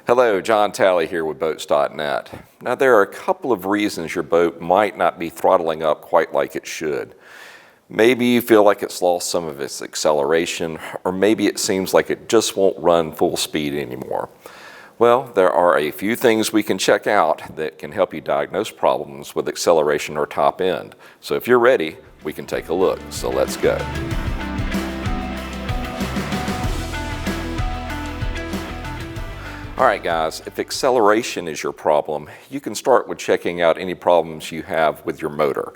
Hello, John Talley here with Boats.net. Now there are a couple of reasons your boat might not be throttling up quite like it should. Maybe you feel like it's lost some of its acceleration, or maybe it seems like it just won't run full speed anymore. Well, there are a few things we can check out that can help you diagnose problems with acceleration or top end. So if you're ready, we can take a look. So let's go. Alright guys, if acceleration is your problem, you can start with checking out any problems you have with your motor.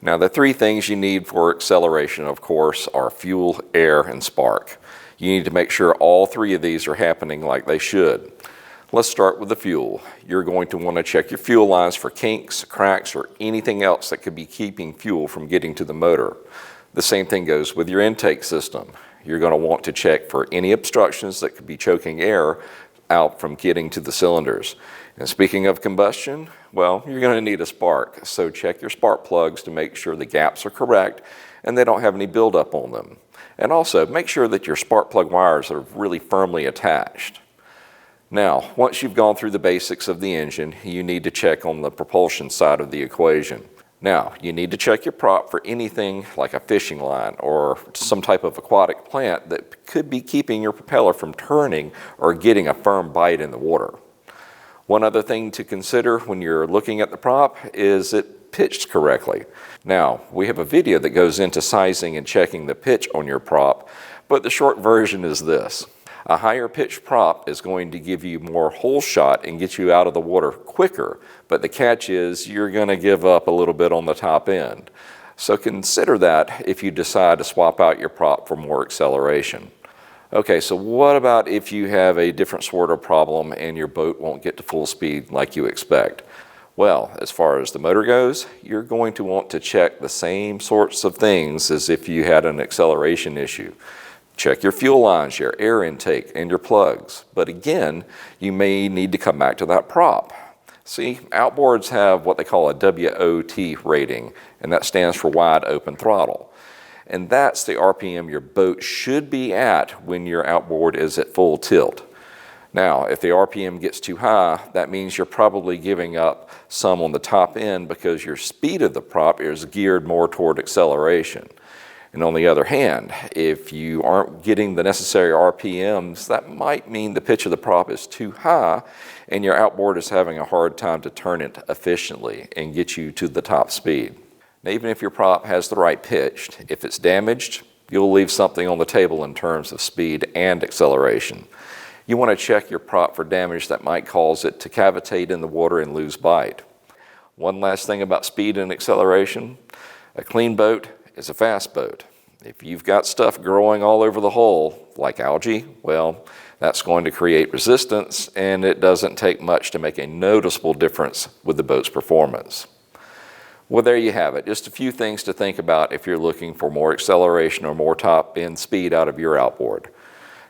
Now the three things you need for acceleration, of course, are fuel, air, and spark. You need to make sure all three of these are happening like they should. Let's start with the fuel. You're going to want to check your fuel lines for kinks, cracks, or anything else that could be keeping fuel from getting to the motor. The same thing goes with your intake system. You're going to want to check for any obstructions that could be choking air out from getting to the cylinders. And speaking of combustion, well, you're going to need a spark. So check your spark plugs to make sure the gaps are correct and they don't have any buildup on them. And also make sure that your spark plug wires are really firmly attached. Now, once you've gone through the basics of the engine, you need to check on the propulsion side of the equation. Now, you need to check your prop for anything like a fishing line or some type of aquatic plant that could be keeping your propeller from turning or getting a firm bite in the water. One other thing to consider when you're looking at the prop is it pitched correctly. Now, we have a video that goes into sizing and checking the pitch on your prop, but the short version is this. A higher pitched prop is going to give you more hole shot and get you out of the water quicker, but the catch is you're going to give up a little bit on the top end. So consider that if you decide to swap out your prop for more acceleration. Okay, so what about if you have a different sort of problem and your boat won't get to full speed like you expect? Well, as far as the motor goes, you're going to want to check the same sorts of things as if you had an acceleration issue. Check your fuel lines, your air intake, and your plugs. But again, you may need to come back to that prop. See, outboards have what they call a WOT rating, and that stands for wide open throttle. And that's the RPM your boat should be at when your outboard is at full tilt. Now, if the RPM gets too high, that means you're probably giving up some on the top end because your speed of the prop is geared more toward acceleration. And on the other hand, if you aren't getting the necessary RPMs, that might mean the pitch of the prop is too high and your outboard is having a hard time to turn it efficiently and get you to the top speed. Now, even if your prop has the right pitch, if it's damaged, you'll leave something on the table in terms of speed and acceleration. You want to check your prop for damage that might cause it to cavitate in the water and lose bite. One last thing about speed and acceleration, a clean boat is a fast boat. If you've got stuff growing all over the hull, like algae, well, that's going to create resistance, and it doesn't take much to make a noticeable difference with the boat's performance. Well, there you have it. Just a few things to think about if you're looking for more acceleration or more top end speed out of your outboard.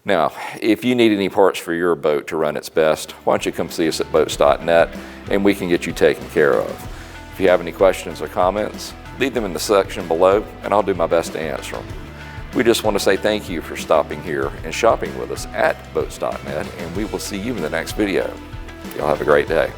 Now, if you need any parts for your boat to run its best, why don't you come see us at Boats.net and we can get you taken care of. If you have any questions or comments, leave them in the section below and I'll do my best to answer them. We just want to say thank you for stopping here and shopping with us at Boats.net, and we will see you in the next video. Y'all have a great day.